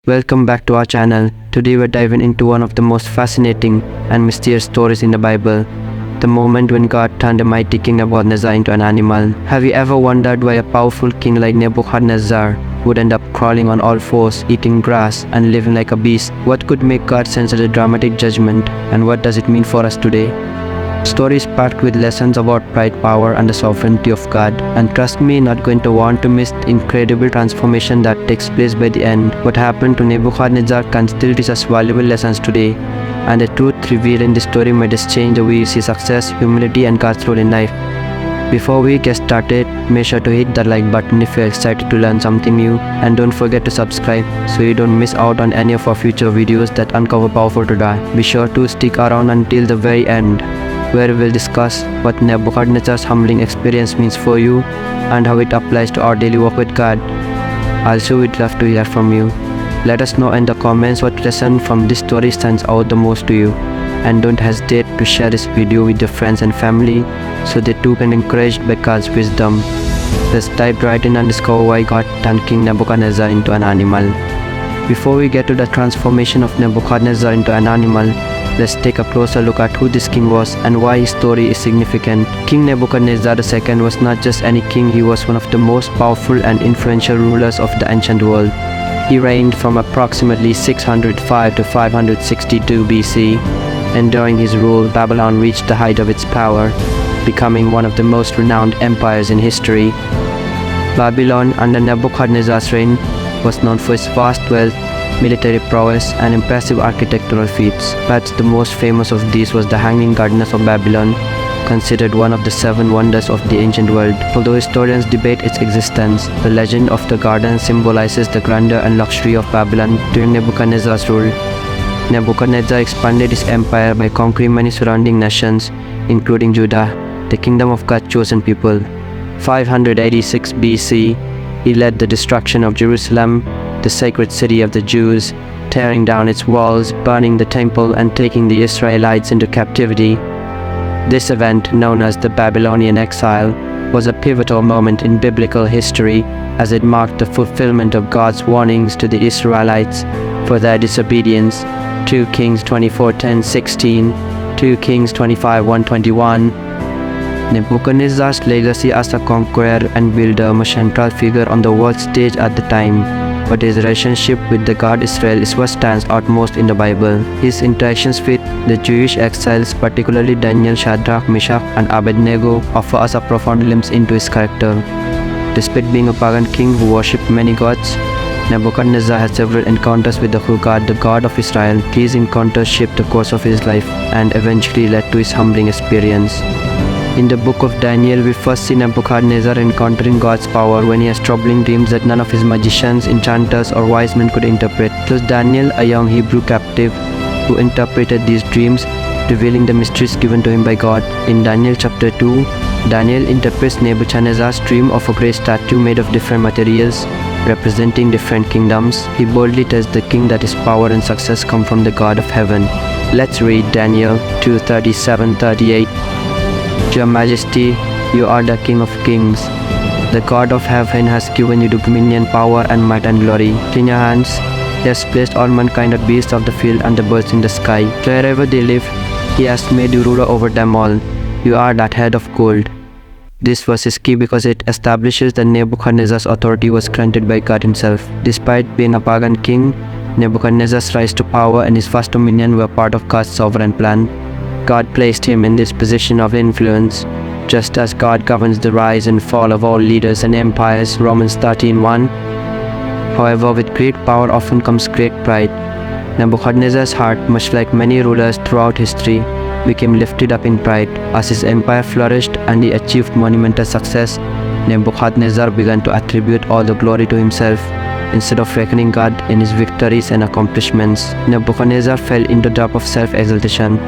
Welcome back to our channel. Today we're diving into one of the most fascinating and mysterious stories in the Bible. The moment when God turned a mighty King Nebuchadnezzar into an animal. Have you ever wondered why a powerful king like Nebuchadnezzar would end up crawling on all fours, eating grass, and living like a beast? What could make God send such a dramatic judgment, and what does it mean for us today? Stories packed with lessons about pride, power, and the sovereignty of God. And trust me, not going to want to miss the incredible transformation that takes place by the end. What happened to Nebuchadnezzar can still teach us valuable lessons today. And the truth revealed in this story might just change the way you see success, humility, and God's role in life. Before we get started, make sure to hit that like button if you're excited to learn something new, and don't forget to subscribe so you don't miss out on any of our future videos that uncover powerful truth. Be sure to stick around until the very end, where we'll discuss what Nebuchadnezzar's humbling experience means for you and how it applies to our daily walk with God. Also, we'd love to hear from you. Let us know in the comments what lesson from this story stands out the most to you. And don't hesitate to share this video with your friends and family so they too can be encouraged by God's wisdom. Let's dive right in and discover why God turned King Nebuchadnezzar into an animal. Before we get to the transformation of Nebuchadnezzar into an animal, let's take a closer look at who this king was and why his story is significant. King Nebuchadnezzar II was not just any king, he was one of the most powerful and influential rulers of the ancient world. He reigned from approximately 605 to 562 BC, and during his rule, Babylon reached the height of its power, becoming one of the most renowned empires in history. Babylon, under Nebuchadnezzar's reign, was known for its vast wealth, military prowess, and impressive architectural feats. Perhaps the most famous of these was the Hanging Gardens of Babylon, considered one of the 7 wonders of the ancient world. Although historians debate its existence, the legend of the garden symbolizes the grandeur and luxury of Babylon during Nebuchadnezzar's rule. Nebuchadnezzar expanded his empire by conquering many surrounding nations, including Judah, the kingdom of God's chosen people. 586 BC, he led the destruction of Jerusalem, the sacred city of the Jews, tearing down its walls, burning the temple, and taking the Israelites into captivity. This event, known as the Babylonian exile, was a pivotal moment in biblical history as it marked the fulfillment of God's warnings to the Israelites for their disobedience. 2 Kings 24:10-16, 2 Kings 25:1-21. Nebuchadnezzar's legacy as a conqueror and builder was a central figure on the world stage at the time, but his relationship with the God Israel is what stands out most in the Bible. His interactions with the Jewish exiles, particularly Daniel, Shadrach, Meshach, and Abednego, offer us a profound glimpse into his character. Despite being a pagan king who worshipped many gods, Nebuchadnezzar had several encounters with the true God, the God of Israel. These encounters shaped the course of his life and eventually led to his humbling experience. In the book of Daniel, we first see Nebuchadnezzar encountering God's power when he has troubling dreams that none of his magicians, enchanters, or wise men could interpret. It was Daniel, a young Hebrew captive, who interpreted these dreams, revealing the mysteries given to him by God. In Daniel chapter 2, Daniel interprets Nebuchadnezzar's dream of a great statue made of different materials, representing different kingdoms. He boldly tells the king that his power and success come from the God of heaven. Let's read Daniel 2:37-38. Your Majesty, you are the King of Kings. The God of heaven has given you dominion, power, and might and glory. In your hands, He has placed all mankind, the beasts of the field, and the birds in the sky. Wherever they live, He has made you ruler over them all. You are that head of gold. This verse is key because it establishes that Nebuchadnezzar's authority was granted by God Himself. Despite being a pagan king, Nebuchadnezzar's rise to power and his vast dominion were part of God's sovereign plan. God placed him in this position of influence, just as God governs the rise and fall of all leaders and empires. Romans 13:1. However, with great power often comes great pride. Nebuchadnezzar's heart, much like many rulers throughout history, became lifted up in pride. As his empire flourished and he achieved monumental success, Nebuchadnezzar began to attribute all the glory to himself, instead of reckoning God in his victories and accomplishments. Nebuchadnezzar fell into the trap of self-exaltation.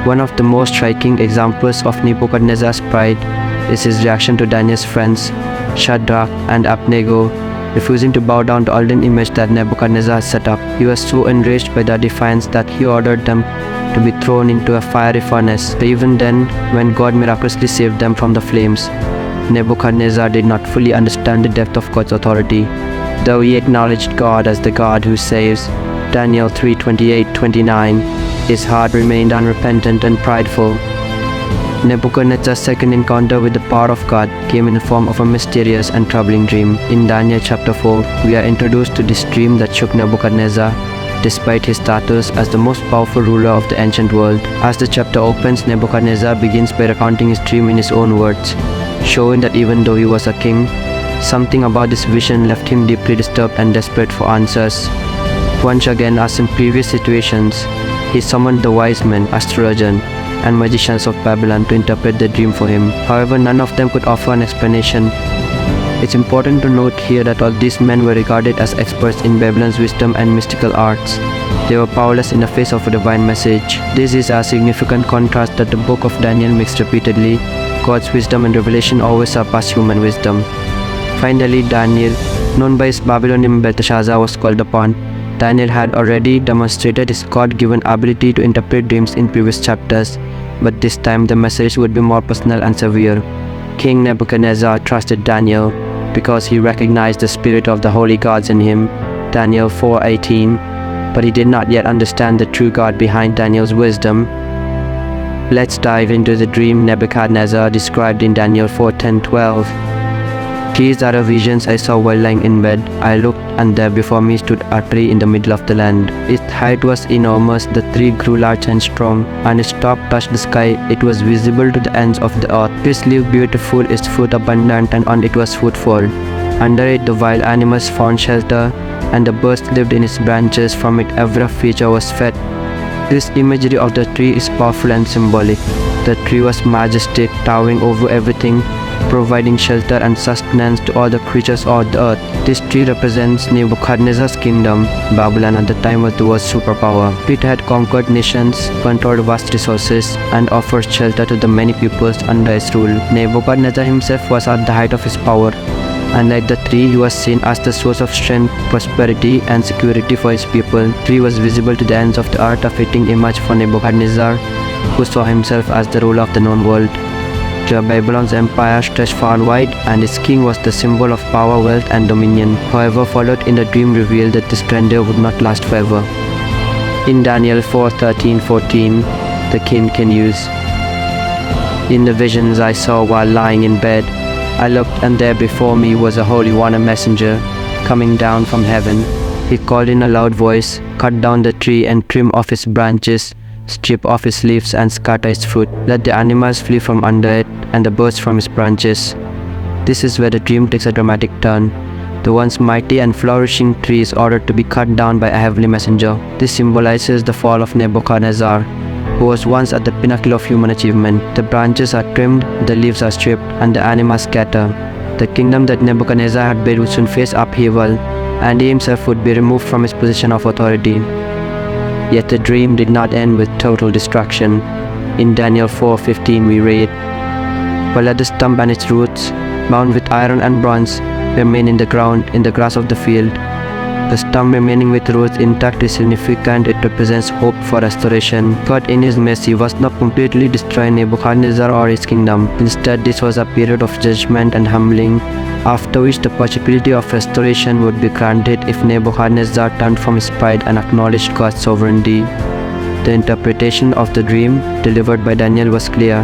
One of the most striking examples of Nebuchadnezzar's pride is his reaction to Daniel's friends, Shadrach and Abednego, refusing to bow down to the golden image that Nebuchadnezzar had set up. He was so enraged by their defiance that he ordered them to be thrown into a fiery furnace. But even then, when God miraculously saved them from the flames, Nebuchadnezzar did not fully understand the depth of God's authority. though he acknowledged God as the God who saves. Daniel 3:28-29. His heart remained unrepentant and prideful. Nebuchadnezzar's second encounter with the power of God came in the form of a mysterious and troubling dream. In Daniel chapter 4, we are introduced to this dream that shook Nebuchadnezzar, despite his status as the most powerful ruler of the ancient world. As the chapter opens, Nebuchadnezzar begins by recounting his dream in his own words, showing that even though he was a king, something about this vision left him deeply disturbed and desperate for answers. Once again, as in previous situations, he summoned the wise men, astrologers, and magicians of Babylon to interpret the dream for him. However, none of them could offer an explanation. It's important to note here that all these men were regarded as experts in Babylon's wisdom and mystical arts. They were powerless in the face of a divine message. This is a significant contrast that the book of Daniel makes repeatedly. God's wisdom and revelation always surpass human wisdom. Finally, Daniel, known by his Babylonian Belteshazzar, was called upon. Daniel had already demonstrated his God-given ability to interpret dreams in previous chapters, but this time the message would be more personal and severe. King Nebuchadnezzar trusted Daniel because he recognized the spirit of the holy gods in him, Daniel 4:18, but he did not yet understand the true God behind Daniel's wisdom. Let's dive into the dream Nebuchadnezzar described in Daniel 4:10-12. These are the visions I saw while lying in bed. I looked, and there before me stood a tree in the middle of the land. Its height was enormous, the tree grew large and strong, and its top touched the sky. It was visible to the ends of the earth. Its leaf beautiful, its fruit abundant, and on it was fruitful. Under it the wild animals found shelter, and the birds lived in its branches. From it every creature was fed. This imagery of the tree is powerful and symbolic. The tree was majestic, towering over everything, providing shelter and sustenance to all the creatures of the earth. This tree represents Nebuchadnezzar's kingdom. Babylon at the time was the world's superpower. It had conquered nations, controlled vast resources, and offered shelter to the many peoples under its rule. Nebuchadnezzar himself was at the height of his power. Unlike the tree, he was seen as the source of strength, prosperity, and security for his people. The tree was visible to the ends of the earth, a fitting image for Nebuchadnezzar, who saw himself as the ruler of the known world. Babylon's empire stretched far and wide, and its king was the symbol of power, wealth, and dominion. However, followed in the dream revealed that this splendor would not last forever. In Daniel 4:13-14, the king continues, "In the visions I saw while lying in bed, I looked, and there before me was a holy one, a messenger, coming down from heaven. He called in a loud voice, 'Cut down the tree and trim off its branches, strip off its leaves and scatter its fruit. Let the animals flee from under it and the birds from its branches.'" This is where the dream takes a dramatic turn. The once mighty and flourishing tree is ordered to be cut down by a heavenly messenger. This symbolizes the fall of Nebuchadnezzar, who was once at the pinnacle of human achievement. The branches are trimmed, the leaves are stripped, and the animals scatter. The kingdom that Nebuchadnezzar had built would soon face upheaval, and he himself would be removed from his position of authority. Yet the dream did not end with total destruction. In Daniel 4:15 we read, "But let the stump and its roots, bound with iron and bronze, remain in the ground, in the grass of the field." The stump remaining with roots intact is significant. It represents hope for restoration. God in His mercy was not completely destroying Nebuchadnezzar or his kingdom. Instead, this was a period of judgment and humbling, after which the possibility of restoration would be granted if Nebuchadnezzar turned from his pride and acknowledged God's sovereignty. The interpretation of the dream delivered by Daniel was clear.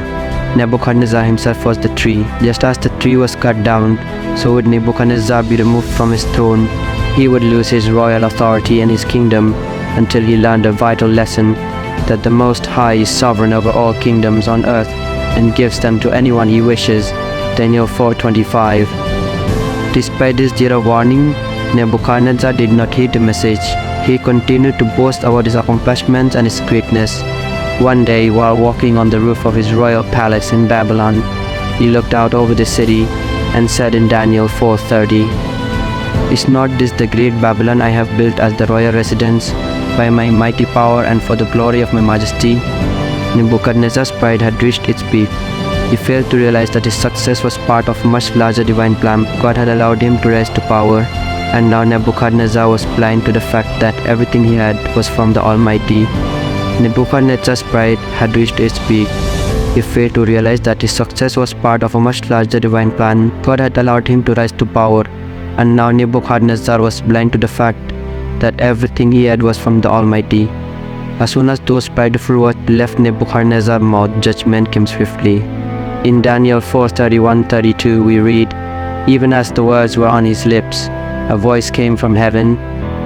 Nebuchadnezzar himself was the tree. Just as the tree was cut down, so would Nebuchadnezzar be removed from his throne. He would lose his royal authority and his kingdom until he learned a vital lesson, that the Most High is sovereign over all kingdoms on earth and gives them to anyone He wishes. Daniel 4:25. Despite this dire warning, Nebuchadnezzar did not heed the message. He continued to boast about his accomplishments and his greatness. One day, while walking on the roof of his royal palace in Babylon, he looked out over the city and said in Daniel 4:30, "Is not this the great Babylon I have built as the royal residence, by my mighty power and for the glory of my majesty?" Nebuchadnezzar's pride had reached its peak. He failed to realize that his success was part of a much larger divine plan. God had allowed him to rise to power, and now Nebuchadnezzar was blind to the fact that everything he had was from the Almighty. Nebuchadnezzar's pride had reached its peak. He failed to realize that his success was part of a much larger divine plan. God had allowed him to rise to power, and now Nebuchadnezzar was blind to the fact that everything he had was from the Almighty. As soon as those prideful words left Nebuchadnezzar's mouth, judgment came swiftly. In Daniel 4:31-32 we read, "Even as the words were on his lips, a voice came from heaven.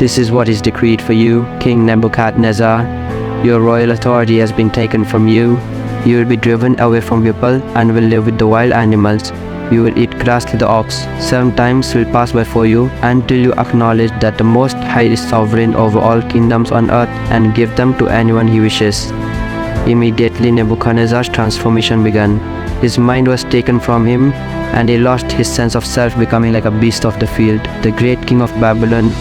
This is what is decreed for you, King Nebuchadnezzar. Your royal authority has been taken from you. You will be driven away from people and will live with the wild animals. You will eat grass like the ox. 7 times will pass before you until you acknowledge that the Most High is sovereign over all kingdoms on earth and give them to anyone he wishes." Immediately Nebuchadnezzar's transformation began. His mind was taken from him and he lost his sense of self, becoming like a beast of the field. The great king of Babylon,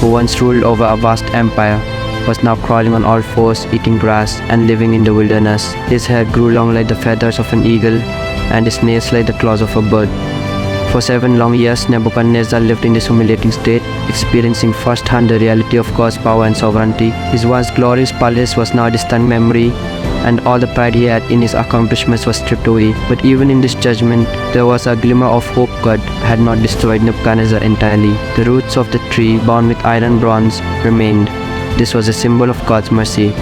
who once ruled over a vast empire, was now crawling on all fours, eating grass and living in the wilderness. His hair grew long like the feathers of an eagle and his nails like the claws of a bird. For 7 long years, Nebuchadnezzar lived in this humiliating state, experiencing firsthand the reality of God's power and sovereignty. His once glorious palace was now a distant memory, and all the pride he had in his accomplishments was stripped away. But even in this judgment, there was a glimmer of hope. God had not destroyed Nebuchadnezzar entirely. The roots of the tree, bound with iron bronze, remained. This was a symbol of God's mercy.